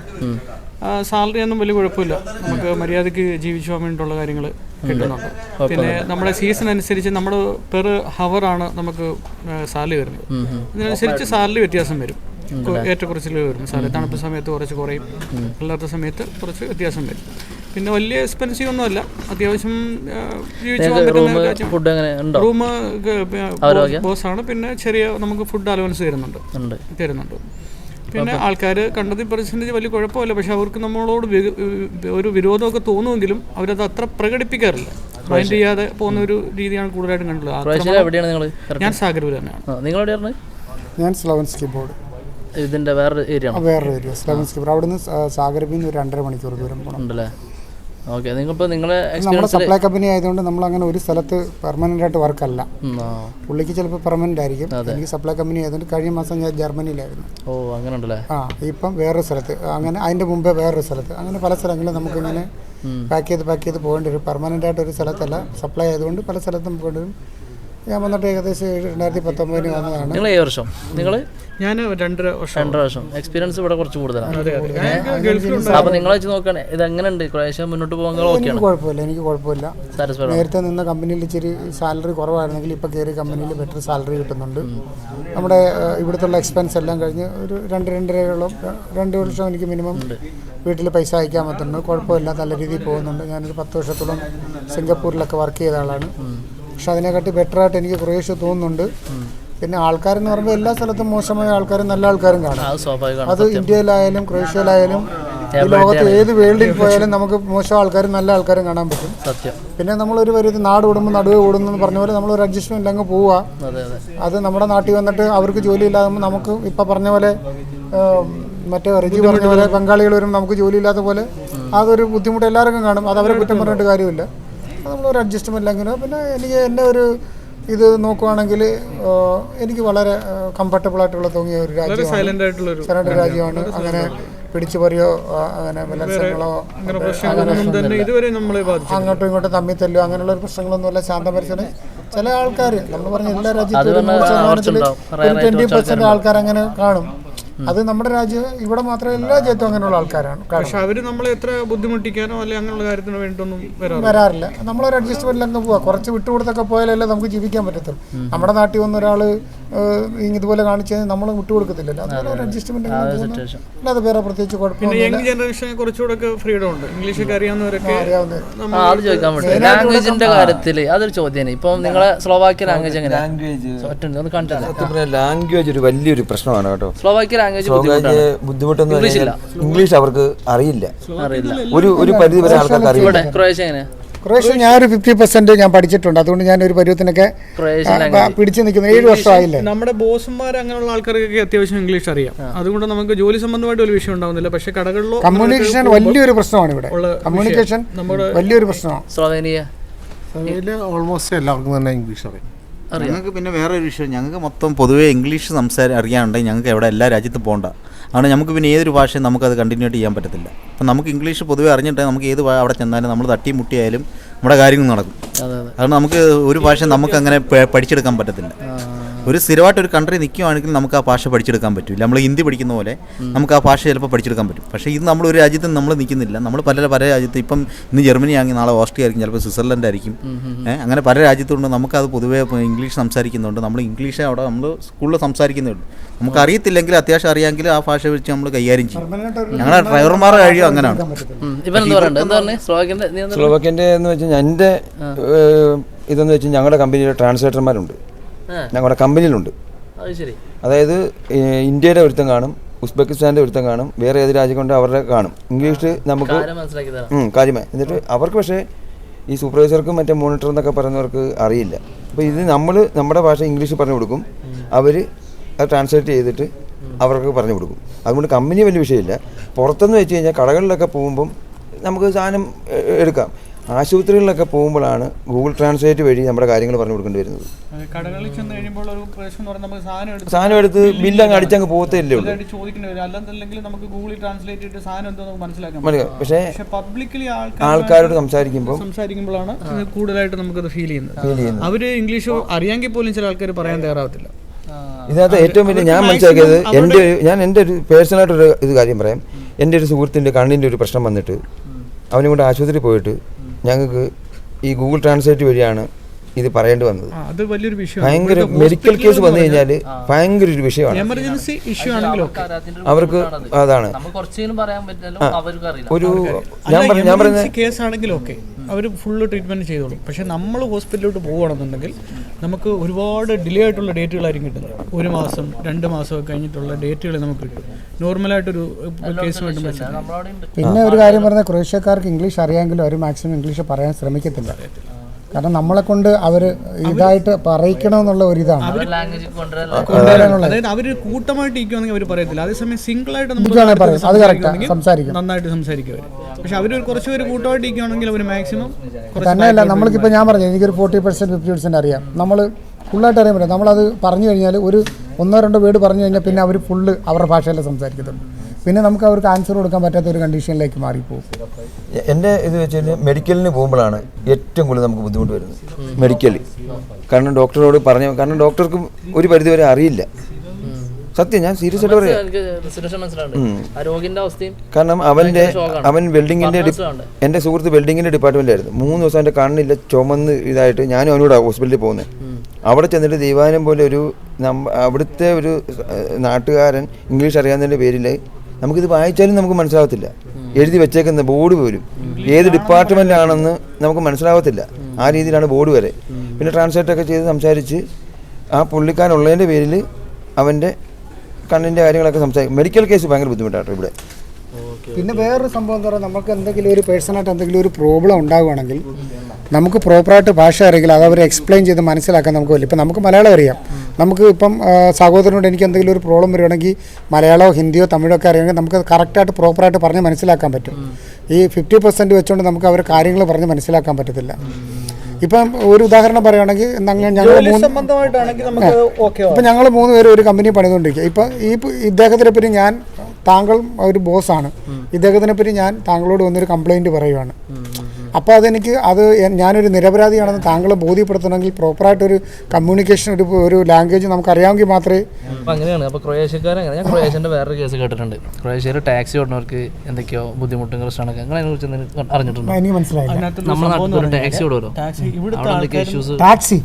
സാലറി ഒന്നും വലിയ കുഴപ്പമില്ല, നമുക്ക് മര്യാദയ്ക്ക് ജീവിച്ചു പോകാൻ വേണ്ടിയിട്ടുള്ള കാര്യങ്ങൾ കിട്ടുന്നുണ്ട്. പിന്നെ നമ്മുടെ സീസൺ അനുസരിച്ച് നമ്മൾ പെർ ഹവറാണ് നമുക്ക് സാലറി വരുന്നത്. ഇതിനനുസരിച്ച് സാലറി വ്യത്യാസം വരും, ഏറ്റക്കുറച്ചിൽ വരും. സാലറി തണുപ്പ് സമയത്ത് കുറച്ച് കുറയും, അല്ലാത്ത സമയത്ത് കുറച്ച് വ്യത്യാസം വരും. പിന്നെ വലിയ എക്സ്പെൻസീവ് ഒന്നുമല്ല, അത്യാവശ്യം ജീവിച്ചു പോകാൻ പറ്റുന്ന റൂം ബോസാണ്. പിന്നെ ചെറിയ നമുക്ക് ഫുഡ് അലവൻസ് തരുന്നുണ്ട്. പിന്നെ ആൾക്കാർ കണ്ടത് പെർസെൻറ്റേജ് വലിയ കുഴപ്പമില്ല, പക്ഷെ അവർക്ക് നമ്മളോട് ഒരു വിരോധമൊക്കെ തോന്നുമെങ്കിലും അവരത് അത്ര പ്രകടിപ്പിക്കാറില്ല, മൈൻഡ് ചെയ്യാതെ പോകുന്ന ഒരു രീതിയാണ് കൂടുതലായിട്ടും കണ്ടുള്ളത്. ഞാൻ സാഗരൂർ തന്നെയാണ്. ഞാൻ സ്ലോവൻസ്കി ബോർഡ്, ഇതിൻ്റെ വേറൊരു ഏരിയ സ്ലോവൻസ്കി ബോർഡ്. അവിടുന്ന് സാഗരബിൽ നിന്ന് 2.5 മണിക്കൂർ ദൂരം പോകണം. ഓക്കെ, നിങ്ങളിപ്പോൾ നമ്മുടെ സപ്ലൈ കമ്പനി ആയതുകൊണ്ട് നമ്മൾ അങ്ങനെ ഒരു സ്ഥലത്ത് പെർമനൻ്റ് ആയിട്ട് വർക്കല്ല. പുള്ളിക്ക് ചിലപ്പോൾ പെർമനൻ്റ് ആയിരിക്കും, എനിക്ക് സപ്ലൈ കമ്പനി ആയതുകൊണ്ട് കഴിഞ്ഞ മാസം ഞാൻ ജർമ്മനിയിലായിരുന്നു. ഇപ്പം വേറൊരു സ്ഥലത്ത്, അങ്ങനെ അതിൻ്റെ മുമ്പേ വേറൊരു സ്ഥലത്ത്, അങ്ങനെ പല സ്ഥലങ്ങളും നമുക്കിങ്ങനെ പാക്ക് ചെയ്ത് പോകേണ്ടി വരും. പെർമനൻ്റ് ആയിട്ട് ഒരു സ്ഥലത്തല്ല, സപ്ലൈ ആയതുകൊണ്ട് പല സ്ഥലത്തും പോകേണ്ടി വരും. ഞാൻ വന്നിട്ട് ഏകദേശം 2019 വന്നതാണ്. നിങ്ങൾ 7 വർഷം? നിങ്ങൾ? ഞാൻ 2.5 വർഷം. എക്സ്പീരിയൻസ് ഇവിടെ കുറച്ച് കൂടുതലാണ്. അപ്പോൾ നിങ്ങൾ വെച്ച് നോക്കുകയാണെ ഇത് എങ്ങനെയുണ്ട് ക്രൊയേഷ്യ മുന്നോട്ട് പോകാൻ? എനിക്ക് കുഴപ്പമില്ല. നേരത്തെ നിന്ന കമ്പനിയിൽ ഇച്ചിരി സാലറി കുറവായിരുന്നെങ്കിൽ ഇപ്പോൾ കയറിയ കമ്പനിയിൽ ബെറ്റർ സാലറി കിട്ടുന്നുണ്ട്. നമ്മുടെ ഇവിടുത്തെ എക്സ്പെൻസ് എല്ലാം കഴിഞ്ഞ് ഒരു 2 വർഷം എനിക്ക് മിനിമം വീട്ടിൽ പൈസ അയക്കാൻ പറ്റുന്നുണ്ട്. കുഴപ്പമില്ല, നല്ല രീതിയിൽ പോകുന്നുണ്ട്. ഞാനൊരു 10 വർഷത്തോളം സിംഗപ്പൂരിലൊക്കെ വർക്ക് ചെയ്ത ആളാണ്, പക്ഷെ അതിനെക്കാട്ടി ബെറ്ററായിട്ട് എനിക്ക് ക്രൊയേഷ്യ തോന്നുന്നുണ്ട്. പിന്നെ ആൾക്കാരെന്ന് പറയുമ്പോൾ എല്ലാ സ്ഥലത്തും മോശമായ ആൾക്കാരും നല്ല ആൾക്കാരും കാണും. അത് ഇന്ത്യയിലായാലും ക്രൊയേഷ്യയിലായാലും ഈ ലോകത്ത് ഏത് വേൾഡിൽ പോയാലും നമുക്ക് മോശം ആൾക്കാരും നല്ല ആൾക്കാരും കാണാൻ പറ്റും. പിന്നെ നമ്മളൊരു വരുന്നത് നാട് ഓടുമ്പോൾ നടുവ് ഓടുന്നു പറഞ്ഞ പോലെ നമ്മളൊരു അഡ്ജസ്റ്റ്മെന്റ് അങ്ങ് പോവുക. അത് നമ്മുടെ നാട്ടിൽ വന്നിട്ട് അവർക്ക് ജോലി ഇല്ലാതെ നമുക്ക് ഇപ്പം പറഞ്ഞ പോലെ മറ്റേ റിജി പറഞ്ഞ പോലെ ബംഗാളികൾ വരുമ്പോൾ നമുക്ക് ജോലി ഇല്ലാത്ത പോലെ അതൊരു ബുദ്ധിമുട്ട് എല്ലാവർക്കും കാണും. അത് അവരെ കുറ്റം പറഞ്ഞിട്ട് കാര്യമില്ല, അത് നമ്മളൊരു അഡ്ജസ്റ്റ്മെന്റ് അങ്ങനെ. പിന്നെ എൻ്റെ ഒരു ഇത് നോക്കുവാണെങ്കിൽ എനിക്ക് വളരെ കംഫർട്ടബിൾ ആയിട്ടുള്ള തോന്നിയ ഒരു രാജ്യമാണ്, സൈലന്റ് രാജ്യമാണ്. അങ്ങനെ പിടിച്ചു പറിയോ അങ്ങനെ ബലത്സരങ്ങളോ അങ്ങോട്ടും ഇങ്ങോട്ടും തമ്മിൽ തല്ലോ അങ്ങനെയുള്ള ഒരു പ്രശ്നങ്ങളൊന്നുമല്ല. ശാന്തം പരിസരം ചില ആൾക്കാർ നമ്മൾ പറഞ്ഞ എല്ലാ രാജ്യത്തും 20% ആൾക്കാർ അങ്ങനെ കാണും. അത് നമ്മുടെ രാജ്യം ഇവിടെ മാത്രമേ എല്ലാ രാജ്യത്തും അങ്ങനെയുള്ള ആൾക്കാരാണ്. പക്ഷെ അവർ നമ്മളെ എത്ര ബുദ്ധിമുട്ടിക്കാനോ അല്ലെങ്കിൽ അങ്ങനെയുള്ള കാര്യത്തിന് വേണ്ടിയൊന്നും വരാറില്ല. നമ്മളൊരു അഡ്ജസ്റ്റ്മെന്റിലങ്ങ് പോവാ, കുറച്ച് വിട്ടുകൊടുത്തൊക്കെ പോയാലല്ലേ നമുക്ക് ജീവിക്കാൻ പറ്റത്തുള്ളൂ. നമ്മുടെ നാട്ടിൽ വന്ന ഒരാൾ ഇതുപോലെ കാണിച്ചു കഴിഞ്ഞാൽ നമ്മൾ വിട്ടുകൊടുക്കത്തില്ലല്ലോ. അതുപോലെ ഒരു അഡ്ജസ്റ്റ്മെന്റ് അല്ലാതെ വേറെ പ്രത്യേകിച്ച് കുഴപ്പമില്ല. യങ് ജനറേഷൻ കുറച്ചുകൂടെ ഫ്രീഡം ഉണ്ട്, ഇംഗ്ലീഷൊക്കെ അറിയാവുന്നവരൊക്കെ. അത് ചോദിക്കാൻ പറ്റും ലാംഗ്വേജിന്റെ കാര്യത്തിൽ അതൊരു ചോദ്യമാണ്. ഇപ്പം നിങ്ങളെ സ്ലോവാക്യ ലാംഗ്വേജ് എങ്ങനെയാണ്? ലാംഗ്വേജ് ഒരു വലിയൊരു പ്രശ്നമാണ് കേട്ടോ. സ്ലോവാക്യ ബുദ്ധിമുട്ടൊന്നും ഇംഗ്ലീഷ് അവർക്ക് അറിയില്ല, ഒരു പരിധി വരെ ആൾക്കാർക്ക് അറിയില്ല. ക്രൊയേഷ്യ ഞാനൊരു 50% ഞാൻ പഠിച്ചിട്ടുണ്ട്, അതുകൊണ്ട് ഞാനൊരു പരുവത്തിനൊക്കെ പിടിച്ചു നിൽക്കുന്നത്. 7 വർഷമായില്ലേ. നമ്മുടെ ബോസുമാർ അങ്ങനെയുള്ള ആൾക്കാർക്കൊക്കെ അത്യാവശ്യം ഇംഗ്ലീഷ് അറിയാം, അതുകൊണ്ട് നമുക്ക് ജോലി സംബന്ധമായിട്ട് ഒരു വിഷയം ഉണ്ടാവുന്നില്ല. പക്ഷെ കടകളിലോ കമ്മ്യൂണിക്കേഷൻ വലിയൊരു പ്രശ്നമാണ്. ഇവിടെ കമ്മ്യൂണിക്കേഷൻ വലിയൊരു പ്രശ്നമാണ്. ഓൾമോസ്റ്റ് എല്ലാവർക്കും തന്നെ ഇംഗ്ലീഷ് അറിയാം. ഞങ്ങൾക്ക് പിന്നെ വേറൊരു വിഷയം, ഞങ്ങൾക്ക് മൊത്തം പൊതുവേ ഇംഗ്ലീഷ് അറിയാനുണ്ടെങ്കിൽ ഞങ്ങൾക്ക് എവിടെ എല്ലാ രാജ്യത്തും പോകണ്ട. അതുകൊണ്ട് നമുക്ക് പിന്നെ ഏതൊരു ഭാഷയും നമുക്കത് കണ്ടിന്യൂ ആയിട്ട് ചെയ്യാൻ പറ്റത്തില്ല. അപ്പം നമുക്ക് ഇംഗ്ലീഷ് പൊതുവേ അറിഞ്ഞിട്ട് നമുക്ക് ഏത് അവിടെ ചെന്നാലും നമ്മൾ തട്ടി മുട്ടിയായാലും നമ്മുടെ കാര്യങ്ങൾ നടക്കും. അതുകൊണ്ട് നമുക്ക് ഒരു ഭാഷ നമുക്ക് അങ്ങനെ പഠിച്ചെടുക്കാൻ പറ്റത്തില്ല. ഒരു സ്ഥിരമായിട്ട് ഒരു കൺട്രി നിൽക്കുകയാണെങ്കിൽ നമുക്ക് ആ ഭാഷ പഠിച്ചെടുക്കാൻ പറ്റില്ല. നമ്മൾ ഹിന്ദി പഠിക്കുന്ന പോലെ നമുക്ക് ആ ഭാഷ ചിലപ്പോൾ പഠിച്ചെടുക്കാൻ പറ്റും. പക്ഷേ ഇത് നമ്മൾ ഒരു രാജ്യത്ത് നമ്മൾ നിൽക്കുന്നില്ല. നമ്മൾ പല രാജ്യത്ത് ഇപ്പം ഇന്ന് ജർമ്മനി ആണെങ്കിൽ നാളെ ഓസ്ട്രിയ ആയിരിക്കും, ചിലപ്പോൾ സ്വിറ്റ്സർലൻഡ് ആയിരിക്കും. അങ്ങനെ പല രാജ്യത്തുകൊണ്ട് നമുക്കത് പൊതുവേ ഇംഗ്ലീഷ് സംസാരിക്കുന്നുണ്ട്. നമ്മൾ ഇംഗ്ലീഷ് അവിടെ നമ്മൾ സ്കൂളിൽ സംസാരിക്കുന്നുണ്ട്. നമുക്ക് അറിയത്തില്ലെങ്കിൽ അത്യാവശ്യം അറിയാമെങ്കിൽ ആ ഭാഷ വെച്ച് നമ്മൾ കൈകാര്യം ചെയ്യും. ഞങ്ങളുടെ ഡ്രൈവർമാരുടെ കഴിയും അങ്ങനെയാണ്. സ്ലോവാക്യൻ്റെ എന്ന് വെച്ചാൽ എൻ്റെ ഇതെന്ന് വെച്ചാൽ ഞങ്ങളുടെ കമ്പനിയിലെ ട്രാൻസ്ലേറ്റർമാരുണ്ട്, ഞങ്ങളുടെ കമ്പനിയിലുണ്ട്. അതായത് ഇന്ത്യയുടെ ഒരുത്തം കാണും, ഉസ്ബെക്കിസ്ഥാൻ്റെ ഒരുത്തം കാണും, വേറെ ഏത് രാജ്യം കൊണ്ട് അവരുടെ കാണും. ഇംഗ്ലീഷ് നമുക്ക് കാര്യമായി. എന്നിട്ട് അവർക്ക് പക്ഷേ ഈ സൂപ്പർവൈസർക്കും മറ്റേ മോണിറ്റർ എന്നൊക്കെ പറയുന്നവർക്ക് അറിയില്ല. അപ്പോൾ ഇത് നമ്മുടെ ഭാഷ ഇംഗ്ലീഷ് പറഞ്ഞു കൊടുക്കും, അവർ അത് ട്രാൻസ്ലേറ്റ് ചെയ്തിട്ട് അവർക്ക് പറഞ്ഞു കൊടുക്കും. അതുകൊണ്ട് കമ്പനി വലിയ വിഷയമില്ല. പുറത്തെന്ന് വെച്ച് കഴിഞ്ഞാൽ കടകളിലൊക്കെ പോകുമ്പം നമുക്ക് സാധനം എടുക്കാം. ആശുപത്രികളിലൊക്കെ പോകുമ്പോഴാണ് ഗൂഗിൾ ട്രാൻസ്ലേറ്റ് വഴി നമ്മുടെ കാര്യങ്ങൾ പറഞ്ഞു കൊടുക്കേണ്ടി വരുന്നത്. കടകളിൽ ചെന്ന് കഴിയുമ്പോൾ ഒരു പ്രശ്നം എന്ന് പറഞ്ഞാൽ നമുക്ക് സാധനം എടുത്ത് ബില്ലങ്ങ് അടിച്ചങ്ങ് പോകത്തല്ലേ ഉള്ളൂ. അല്ലെന്നുണ്ടെങ്കിൽ നമുക്ക് ഗൂഗിൾ ട്രാൻസ്ലേറ്റ് ചെയ്തിട്ട് സാധനം എന്തോ മനസ്സിലാക്കാം. പക്ഷേ പബ്ലിക്കലി ആൾക്കാരോട് സംസാരിക്കുമ്പോഴാണ് കൂടുതലായിട്ട് നമുക്കത് ഫീൽ ചെയ്യുന്നത്. അവര് ഇംഗ്ലീഷ് അറിയാമെങ്കിൽ പോലും ചില ആൾക്കാർ പറയാൻ തയ്യാറാവത്തില്ല. ഇതിനകത്ത് ഏറ്റവും വലിയ ഞാൻ മനസ്സിലാക്കിയത് എൻ്റെ ഒരു പേഴ്സണലായിട്ടൊരു ഇത് കാര്യം പറയാം. എൻ്റെ ഒരു സുഹൃത്തിൻ്റെ കണ്ണിൻ്റെ ഒരു പ്രശ്നം വന്നിട്ട് അവനും കൊണ്ട് ആശുപത്രിയിൽ പോയിട്ട് ഞങ്ങൾക്ക് ഈ ഗൂഗിൾ ട്രാൻസ്ലേറ്റ് വഴിയാണ് ഇത് പറയേണ്ടി വന്നത്. അത് വലിയൊരു വിഷയം. ഭയങ്കര മെഡിക്കൽ കേസ് വന്നു കഴിഞ്ഞാൽ ഭയങ്കര ഒരു വിഷയമാണ്. എമർജൻസി ഇഷ്യൂ ആണെങ്കിലും അവർക്ക് അതാണ് ഒരു ഞാൻ പറയുന്ന കേസ് ആണെങ്കിലും ഓക്കെ അവർ ഫുള്ള് ട്രീറ്റ്മെന്റ് ചെയ്തോളും. പക്ഷെ നമ്മൾ ഹോസ്പിറ്റലിലോട്ട് പോകുകയാണെന്നുണ്ടെങ്കിൽ നമുക്ക് ഒരുപാട് ഡിലേ ആയിട്ടുള്ള ഡേറ്റുകളായിരിക്കും കിട്ടുന്നത്. 1 മാസം 2 മാസം കഴിഞ്ഞിട്ടുള്ള ഡേറ്റുകൾ നമുക്ക് കിട്ടും നോർമലായിട്ടൊരു കേസ് വേണ്ടുമ്പോൾ. പിന്നെ ഒരു കാര്യം പറഞ്ഞാൽ ക്രൊയേഷ്യക്കാർക്ക് ഇംഗ്ലീഷ് അറിയാമെങ്കിലും അവർ മാക്സിമം ഇംഗ്ലീഷ് പറയാൻ ശ്രമിക്കത്തില്ല. കാരണം നമ്മളെ കൊണ്ട് അവർ ഇതായിട്ട് പറയിക്കണമെന്നുള്ള ഒരു ഇതാണ്. അതായത് അവർ കൂട്ടമായിട്ട് ഇരിക്കുവാണെങ്കിൽ അവർ പറയത്തില്ല. അതേസമയം സിംഗിൾ ആയിട്ട് നന്നായിട്ട് സംസാരിക്കും അവർ. പക്ഷെ അവർ കുറച്ച് പേര് കൂട്ടമായിട്ട് ഇരിക്കുകയാണെങ്കിൽ അവർ മാക്സിമം തന്നെയല്ല. നമ്മൾക്കിപ്പോൾ ഞാൻ പറഞ്ഞു എനിക്കൊരു 40% 50% അറിയാം. നമ്മൾ ഫുള്ളായിട്ട് അറിയാൻ പറ്റില്ല. നമ്മളത് പറഞ്ഞു കഴിഞ്ഞാൽ ഒരു 1-2 വേർഡ് പറഞ്ഞു കഴിഞ്ഞാൽ പിന്നെ അവർ ഫുള്ള് അവരുടെ ഭാഷയിലെ സംസാരിക്കത്തുള്ളൂ. പിന്നെ നമുക്ക് അവർക്ക് ആൻസർ കൊടുക്കാൻ പറ്റാത്ത ഒരു കണ്ടീഷനിലേക്ക് മാറിപ്പോകും. എൻ്റെ ഇത് വെച്ച് കഴിഞ്ഞാൽ മെഡിക്കലിന് പോകുമ്പോഴാണ് ഏറ്റവും കൂടുതൽ നമുക്ക് ബുദ്ധിമുട്ട് വരുന്നത്. മെഡിക്കൽ കാരണം ഡോക്ടറോട് പറഞ്ഞു, കാരണം ഡോക്ടർക്ക് ഒരു പരിധിവരെ അറിയില്ല. സത്യം, ഞാൻ സീരിയസ് ആയിട്ട് പറയാം. കാരണം അവൻ വെൽഡിങ്ങിൻ്റെ എൻ്റെ സുഹൃത്ത് വെൽഡിങ്ങിൻ്റെ ഡിപ്പാർട്ട്മെൻറ്റായിരുന്നു. 3 ദിവസം എൻ്റെ കണ്ണില്ല, ചുമന്ന് ഇതായിട്ട് ഞാനും അവനോട് ഹോസ്പിറ്റലിൽ പോകുന്നത്. അവിടെ ചെന്നിട്ട് ദൈവാനം പോലെ അവിടുത്തെ ഒരു നാട്ടുകാരൻ ഇംഗ്ലീഷ് അറിയാവുന്നതിൻ്റെ പേരിൽ നമുക്കിത് വായിച്ചാലും നമുക്ക് മനസ്സിലാവത്തില്ല. എഴുതി വെച്ചേക്കുന്ന ബോർഡ് പോലും ഏത് ഡിപ്പാർട്ട്മെൻറ്റാണെന്ന് നമുക്ക് മനസ്സിലാവത്തില്ല. ആ രീതിയിലാണ് ബോർഡ് വരെ. പിന്നെ ട്രാൻസ്ലേറ്റൊക്കെ ചെയ്ത് സംസാരിച്ച് ആ പുള്ളിക്കാരുള്ളതിൻ്റെ പേരിൽ അവൻ്റെ കണ്ണിൻ്റെ കാര്യങ്ങളൊക്കെ സംസാരിക്കും. മെഡിക്കൽ കേസ് ഭയങ്കര ബുദ്ധിമുട്ടാണ് ഇവിടെ. പിന്നെ വേറൊരു സംഭവം എന്ന് പറഞ്ഞാൽ നമുക്ക് എന്തെങ്കിലും ഒരു പേഴ്സണായിട്ട് എന്തെങ്കിലും ഒരു പ്രോബ്ലം ഉണ്ടാവുകയാണെങ്കിൽ നമുക്ക് പ്രോപ്പറായിട്ട് ഭാഷ അറിയില്ല, അത് അവർ എക്സ്പ്ലെയിൻ ചെയ്ത് മനസ്സിലാക്കാൻ നമുക്ക് പറ്റില്ല. ഇപ്പം നമുക്ക് മലയാളം അറിയാം. നമുക്ക് ഇപ്പം സഹോദരനോട് എനിക്ക് എന്തെങ്കിലും ഒരു പ്രോബ്ലം വരുവാണെങ്കിൽ മലയാളമോ ഹിന്ദിയോ തമിഴോ ഒക്കെ അറിയാമെങ്കിൽ നമുക്ക് കറക്റ്റായിട്ട് പ്രോപ്പറായിട്ട് പറഞ്ഞ് മനസ്സിലാക്കാൻ പറ്റും. ഈ 50% വെച്ചുകൊണ്ട് നമുക്ക് അവർ കാര്യങ്ങൾ പറഞ്ഞ് മനസ്സിലാക്കാൻ പറ്റത്തില്ല. ഇപ്പം ഒരു ഉദാഹരണം പറയുകയാണെങ്കിൽ ഞങ്ങൾ 3 പേര് ഒരു കമ്പനി പണിതുകൊണ്ടിരിക്കുക. ഇപ്പം ഇദ്ദേഹത്തിനെ പറ്റി താങ്കൾ ഒരു ബോസാണ്, ഇദ്ദേഹത്തിനെ പറ്റി ഞാൻ താങ്കളോട് വന്നൊരു കംപ്ലൈൻറ്റ് പറയുവാണ്. അപ്പോൾ ഞാനൊരു നിരപരാധിയാണെന്ന് താങ്കളെ ബോധ്യപ്പെടുത്തണമെങ്കിൽ പ്രോപ്പറായിട്ടൊരു കമ്മ്യൂണിക്കേഷൻ ഒരു ലാംഗ്വേജ് നമുക്ക് അറിയാമെങ്കിൽ മാത്രമേ. അങ്ങനെയാണ്. അപ്പോൾ ക്രൊയേഷ്യക്കാരങ്ങനെ ഞാൻ ക്രൊയേഷ്യൻ്റെ വേറൊരു കേസ് കേട്ടിട്ടുണ്ട്. ക്രൊയേഷ്യയിൽ ടാക്സി ഓടുന്നവർക്ക് എന്തൊക്കെയോ ബുദ്ധിമുട്ടും പ്രശ്നങ്ങളൊക്കെ അങ്ങനെ കുറിച്ച് അറിഞ്ഞിട്ടുണ്ട്. എനിക്ക് മനസ്സിലായില്ല. നമ്മുടെ നാട്ടിൽ ഒരു ടാക്സി ഓടുമല്ലോ, ടാക്സി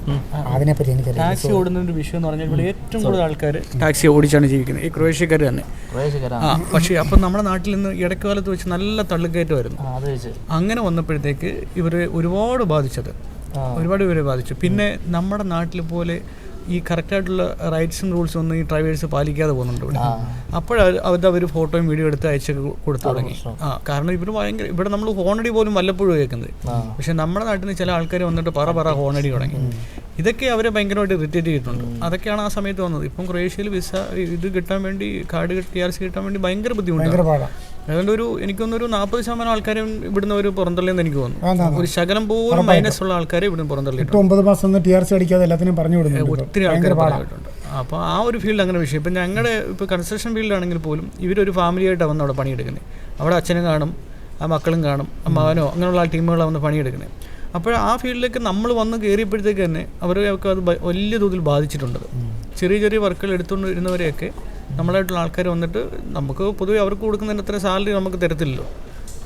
അതിനെപ്പറ്റി എനിക്കറിയാം. ടാക്സി ഓടുന്ന ഒരു വിഷയം എന്ന് പറഞ്ഞാൽ ഇവിടെ ഏറ്റവും കൂടുതൽ ആൾക്കാർ ടാക്സി ഓടിച്ചാണ് ജീവിക്കുന്നത്, ഈ ക്രൊയേഷ്യക്കാർ തന്നെ. പക്ഷേ അപ്പം നമ്മുടെ നാട്ടിൽ നിന്ന് ഇടക്കാലത്ത് വെച്ച് നല്ല തള്ളിക്കയറ്റമായിരുന്നു. അങ്ങനെ വന്നപ്പോഴത്തേക്ക് ഇവർ ഒരുപാട് പേരെ ബാധിച്ചു. പിന്നെ നമ്മുടെ നാട്ടിൽ പോലെ ഈ കറക്റ്റായിട്ടുള്ള റൈറ്റ്സും റൂൾസും ഒന്നും ഈ ഡ്രൈവേഴ്സ് പാലിക്കാതെ പോകുന്നുണ്ട് ഇവിടെ. അവർ ഫോട്ടോയും വീഡിയോ എടുത്ത് അയച്ച് കൊടുത്തു തുടങ്ങി. കാരണം ഇവർ ഭയങ്കര ഇവിടെ നമ്മൾ ഹോണടി പോലും വല്ലപ്പോഴും കേൾക്കുന്നത്. പക്ഷെ നമ്മുടെ നാട്ടിൽ നിന്ന് ചില ആൾക്കാർ വന്നിട്ട് പറ ഹോണടി തുടങ്ങി. ഇതൊക്കെ അവരെ ഭയങ്കരമായിട്ട് ഇറിറ്റേറ്റ് ചെയ്തിട്ടുണ്ട്. അതൊക്കെയാണ് ആ സമയത്ത് വന്നത്. ഇപ്പം ക്രൊയേഷ്യയിൽ വിസ ഇത് കിട്ടാൻ വേണ്ടി കാർഡ് TRC കിട്ടാൻ വേണ്ടി ഭയങ്കര ബുദ്ധിമുട്ടാണ്. അതുകൊണ്ട് എനിക്കൊന്നൊരു 40% ആൾക്കാരും ഇവിടുന്ന് ഒരു പുറന്തള്ളിയെന്ന് എനിക്ക് തോന്നുന്നു. ഒരു ശകലം പോലും മൈനസ് ഉള്ള ആൾക്കാരെ ഇവിടുന്ന് പുറന്തള്ളിയിട്ടുണ്ട്. 9 മാസം TRC അടിക്കാതെ എല്ലാത്തിനും പറഞ്ഞു കൊടുക്കുന്നു. ഒത്തിരി ആൾക്കാർ പറഞ്ഞിട്ടുണ്ട്. അപ്പോൾ ആ ഒരു ഫീൽഡ് അങ്ങനെ വിഷയം. ഇപ്പം ഞങ്ങളുടെ ഇപ്പോൾ കൺസ്ട്രക്ഷൻ ഫീൽഡാണെങ്കിൽ പോലും ഇവരൊരു ഫാമിലിയായിട്ടാണ് വന്ന് അവിടെ പണിയെടുക്കുന്നത്. അവിടെ അച്ഛനും കാണും, ആ മക്കളും കാണും, മകനോ അങ്ങനെയുള്ള ടീമുകളാണ് വന്ന് പണിയെടുക്കുന്നത്. അപ്പോൾ ആ ഫീൽഡിലേക്ക് നമ്മൾ വന്ന് കയറിയപ്പോഴത്തേക്ക് തന്നെ അവർക്ക് അത് വലിയ തോതിൽ ബാധിച്ചിട്ടുണ്ട്. ചെറിയ ചെറിയ വർക്കുകൾ എടുത്തുകൊണ്ട് ഇരുന്നവരെയൊക്കെ നമ്മളായിട്ടുള്ള ആൾക്കാർ വന്നിട്ട് നമുക്ക് പൊതുവെ അവർക്ക് കൊടുക്കുന്നതിന് അത്ര സാലറി നമുക്ക് തരത്തില്ലല്ലോ.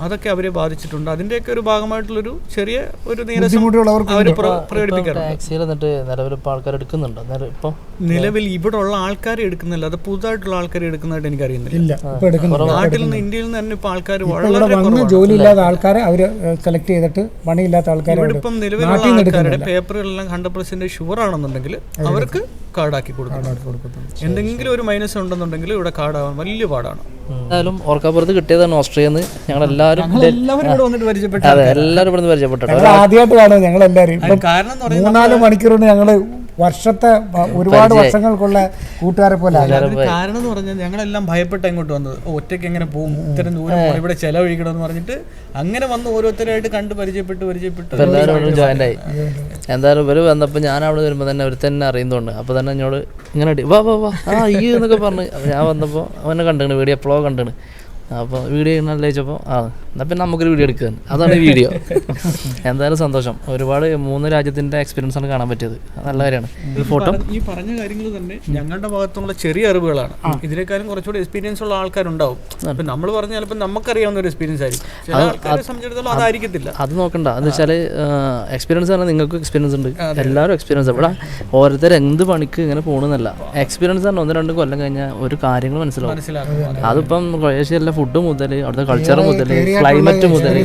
അതൊക്കെ അവരെ ബാധിച്ചിട്ടുണ്ട്. അതിൻ്റെയൊക്കെ ഒരു ഭാഗമായിട്ടുള്ളൊരു ചെറിയ ഒരു നീരസം അവർ പ്രകടിപ്പിക്കാറുണ്ട്. നിലവിൽ ഇവിടെ ഉള്ള ആൾക്കാരെ എടുക്കുന്നില്ല, അത് പുതുതായിട്ടുള്ള ആൾക്കാരെ എടുക്കുന്നതായിട്ട് എനിക്കറിയുന്നില്ല. നാട്ടിൽ നിന്ന് ഇന്ത്യയിൽ നിന്ന് തന്നെ ഇപ്പോൾ ആൾക്കാർ വളരെ ജോലിയില്ലാത്ത ആൾക്കാരെ അവർ സെലക്ട് ചെയ്തിട്ട് പണിയില്ലാത്ത ആൾക്കാരെ ഇവിടെ ഇപ്പം നിലവിലുള്ള ആൾക്കാരുടെ പേപ്പറുകളെല്ലാം 100% ഷുവർ ആണെന്നുണ്ടെങ്കിൽ അവർക്ക് കാർഡാക്കി കൊടുക്കും. എന്തെങ്കിലും ഒരു മൈനസ് ഉണ്ടെന്നുണ്ടെങ്കിൽ ഇവിടെ കാർഡാവാൻ വലിയ പാടാണ്. എന്തായാലും ഓർക്കാപ്പുറത്ത് കിട്ടിയതാണ് ഓസ്ട്രിയയിൽ നിന്ന്. ഞങ്ങളെല്ലാവരും ഇവിടെ വന്നിട്ട് പരിചയപ്പെട്ടു. അതെ, എല്ലാവരും ഇവിടെ നിന്ന് പരിചയപ്പെട്ടു. ആദ്യമായിട്ട് കാണും ഞങ്ങളെല്ലാവരും. 3-4 മണിക്കൂറുകൊണ്ട് ഞങ്ങള് വർഷത്തെ ഒരുപാട് വർഷങ്ങൾക്കുള്ള കൂട്ടുകാരെ പോലെ. കാരണം എന്ന് പറഞ്ഞാൽ ഞങ്ങളെല്ലാം ഭയപ്പെട്ട് അങ്ങോട്ട് വന്നത്, ഒറ്റയ്ക്ക് എങ്ങനെ പോകും, ഇത്രയും ദൂരം ഇവിടെ ചെലവഴിക്കണമെന്ന് പറഞ്ഞിട്ട് അങ്ങനെ വന്ന് ഓരോരുത്തരായിട്ട് കണ്ട് പരിചയപ്പെട്ട് എല്ലാവരും ജോയിൻ്റ് ആയി. എന്തായാലും ഇവർ വന്നപ്പോൾ ഞാൻ അവിടെ വരുമ്പോൾ തന്നെ അവർ തന്നെ അറിയുന്നുണ്ട്. അപ്പോൾ തന്നെ എന്നോട് ഇങ്ങനെ വാ വാ വാ ഈ എന്നൊക്കെ പറഞ്ഞ് ഞാൻ വന്നപ്പോൾ അവനെ കണ്ടിണ്, വീഡിയോ എപ്പോഴോ കണ്ടിണ്. അപ്പോൾ വീഡിയോ നല്ല ചോദിച്ചപ്പോൾ എന്നാൽ പിന്നെ നമുക്കൊരു വീഡിയോ എടുക്കുക, അതാണ് വീഡിയോ. എന്തായാലും സന്തോഷം. ഒരുപാട് 3 രാജ്യത്തിൻ്റെ എക്സ്പീരിയൻസ് ആണ് കാണാൻ പറ്റിയത്. നല്ല കാര്യമാണ്. ഈ ഫോട്ടോ ഈ പറഞ്ഞ കാര്യങ്ങൾ തന്നെ ഞങ്ങളുടെ ഭാഗത്തുള്ള ചെറിയ അറിവുകളാണ്. ഇതിനേക്കാളും കുറച്ചുകൂടി എക്സ്പീരിയൻസ് ഉള്ള ആൾക്കാരുണ്ടാവും. അപ്പം നമ്മൾ പറഞ്ഞാൽ ചിലപ്പോൾ നമുക്കറിയാവുന്ന ഒരു എക്സ്പീരിയൻസ് ആയിരിക്കും, ചില ആൾക്കാരെ സംബന്ധിച്ചിടത്തോളം അതായിരിക്കത്തില്ല. അത് നോക്കണ്ട. എന്ന് വെച്ചാൽ എക്സ്പീരിയൻസ് പറഞ്ഞാൽ നിങ്ങൾക്ക് എക്സ്പീരിയൻസ് ഉണ്ട്, എല്ലാവരും എക്സ്പീരിയൻസ്. ഇവിടെ ഓരോരുത്തർ എന്ത് പണിക്ക് ഇങ്ങനെ പോകണമെന്നല്ല. എക്സ്പീരിയൻസ് പറഞ്ഞാൽ 1-2 കൊല്ലം കഴിഞ്ഞാൽ ഒരു കാര്യങ്ങൾ മനസ്സിലാവും. അതിപ്പം ക്രൊയേഷ്യയിലെ ഫുഡ് മുതൽ അവിടുത്തെ കൾച്ചർ മുതൽ ക്ലൈമറ്റ് മുതൽ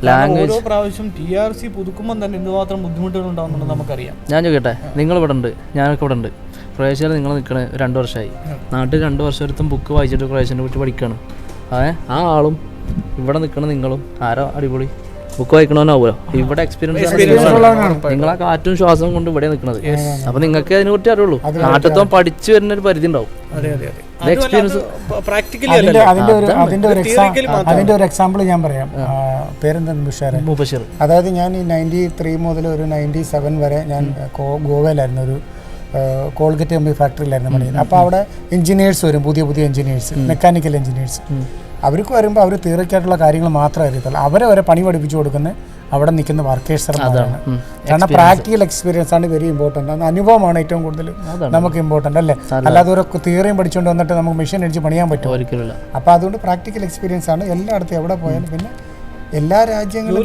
ലാംഗ്വേജ്. പ്രാവശ്യം TRC പുതുക്കുമ്പോൾ തന്നെ എന്തുമാത്രം ബുദ്ധിമുട്ടുകൾ ഉണ്ടാവുന്നുണ്ട് നമുക്കറിയാം. ഞാൻ ചോദിക്കട്ടെ, നിങ്ങളിവിടെ ഉണ്ട്, ഞാനൊക്കെ ഇവിടെ ഉണ്ട്. ക്രൊയേഷ്യയിൽ നിങ്ങൾ നിൽക്കണേ 2 വർഷമായി. നാട്ടിൽ 2 വർഷം ഒരുത്തും ബുക്ക് വായിച്ചിട്ട് ക്രൊയേഷ്യനെ കുറിച്ച് പഠിക്കുകയാണ്. ആ ആളും ഇവിടെ നിൽക്കണം നിങ്ങളും ആരോ അടിപൊളി ബുക്ക് വായിക്കണമെന്നാവുമല്ലോ. ഇവിടെ എക്സ്പീരിയൻസ് നിങ്ങളാ കാറ്റും ശ്വാസവും കൊണ്ട് ഇവിടെ നിൽക്കുന്നത്. അപ്പൊ നിങ്ങൾക്ക് അതിനെ കുറിച്ച് അറിയുള്ളൂ. നാട്ടിലത്തെ പഠിച്ചു വരുന്ന ഒരു പരിധി ഉണ്ടാവും. അതിന്റെ ഒരു എക്സാമ്പിൾ ഞാൻ പറയാം. പേരെന്താ? മുബഷീർ. അതായത് ഞാൻ ഈ 93 മുതൽ ഒരു 97 വരെ ഞാൻ ഗോവയിലായിരുന്നു, ഒരു കോൾഗേറ്റ് കമ്പനി ഫാക്ടറിയിലായിരുന്നു പണി. അപ്പോൾ അവിടെ എഞ്ചിനീയേഴ്സ് വരും, പുതിയ പുതിയ എഞ്ചിനീയേഴ്സ്, മെക്കാനിക്കൽ എഞ്ചിനീയേഴ്സ്. അവർക്ക് വരുമ്പോൾ അവർ തിയറിക്കായിട്ടുള്ള കാര്യങ്ങൾ മാത്രമേ അറിയത്തുള്ളൂ. അവരെ വരെ പണി പഠിപ്പിച്ചു കൊടുക്കുന്ന അവിടെ നിൽക്കുന്ന വർക്കേഴ്സർമാരാണ്. കാരണം പ്രാക്ടിക്കൽ എക്സ്പീരിയൻസ് ആണ് വെരി ഇമ്പോർട്ടൻ്റ്. അത് അനുഭവമാണ് ഏറ്റവും കൂടുതൽ നമുക്ക് ഇമ്പോർട്ടൻ്റ് അല്ലേ. അല്ലാതെ ഒരു തിയറിയും പഠിച്ചുകൊണ്ട് വന്നിട്ട് നമുക്ക് മെഷീൻ അടിച്ച് പണിയാൻ പറ്റും. അപ്പോൾ അതുകൊണ്ട് പ്രാക്ടിക്കൽ എക്സ്പീരിയൻസ് ആണ് എല്ലായിടത്തും എവിടെ പോയാലും. പിന്നെ എല്ലാ രാജ്യങ്ങളും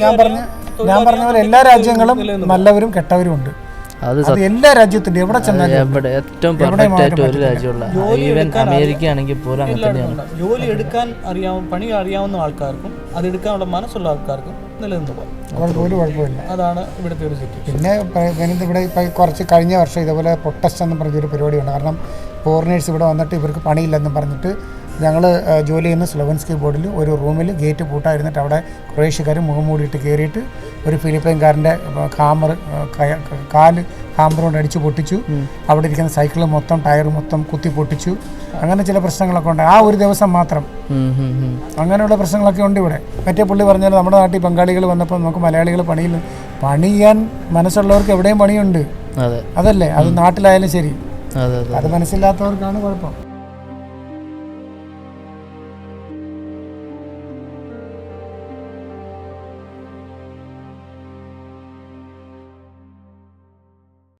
ഞാൻ പറഞ്ഞ പോലെ എല്ലാ രാജ്യങ്ങളും നല്ലവരും കെട്ടവരും ഉണ്ട്. അത് എല്ലാ രാജ്യത്തിൻ്റെ എവിടെ ചെന്നാലും ഏറ്റവും പെർഫെക്റ്റ് ആയിട്ട് ഒരു രാജ്യമുള്ള ഈവൻ അമേരിക്ക ആണെങ്കിൽ പോലും അങ്ങനെ തന്നെയാണ്. ജോലി എടുക്കാൻ പണി അറിയാവുന്ന ആൾക്കാർക്കും അതെടുക്കാനുള്ള മനസ്സുള്ള ആൾക്കാർക്കും നിലനിന്ന് പോകാം, അവർക്ക് ഒരു കുഴപ്പമില്ല. അതാണ് ഇവിടുത്തെ ഒരു സിറ്റുവേഷൻ. പിന്നെ ഇവിടെ ഇപ്പോൾ കുറച്ച് കഴിഞ്ഞ വർഷം ഇതുപോലെ പ്രൊട്ടസ്റ്റ് എന്ന് പറഞ്ഞൊരു പരിപാടിയുണ്ട്. കാരണം ഫോറിനേഴ്സ് ഇവിടെ വന്നിട്ട് ഇവർക്ക് പണിയില്ലെന്നും പറഞ്ഞിട്ട് ഞങ്ങൾ ജോലി ചെയ്യുന്ന സ്ലോവൻസ്കി ബോർഡിൽ ഒരു റൂമിൽ ഗേറ്റ് പൂട്ടായിരുന്നിട്ട് അവിടെ ക്രൊയേഷ്യക്കാർ മുഖം മൂടിയിട്ട് കയറിയിട്ട് ഒരു ഫിലിപ്പൈൻകാരൻ്റെ കാല് ഹാമ്പർ കൊണ്ട് അടിച്ച് പൊട്ടിച്ചു. അവിടെ ഇരിക്കുന്ന സൈക്കിൾ മൊത്തം ടയർ മൊത്തം കുത്തി പൊട്ടിച്ചു. അങ്ങനെ ചില പ്രശ്നങ്ങളൊക്കെ ഉണ്ട് ആ ഒരു ദിവസം മാത്രം. അങ്ങനെയുള്ള പ്രശ്നങ്ങളൊക്കെ ഉണ്ട് ഇവിടെ. മറ്റേ പുള്ളി പറഞ്ഞാൽ നമ്മുടെ നാട്ടിൽ ബംഗാളികൾ വന്നപ്പോൾ നമുക്ക് മലയാളികൾ പണിയാൻ മനസ്സുള്ളവർക്ക് എവിടെയും പണിയുണ്ട്. അതല്ലേ, അത് നാട്ടിലായാലും ശരി. അത് മനസ്സില്ലാത്തവർക്കാണ് കുഴപ്പം.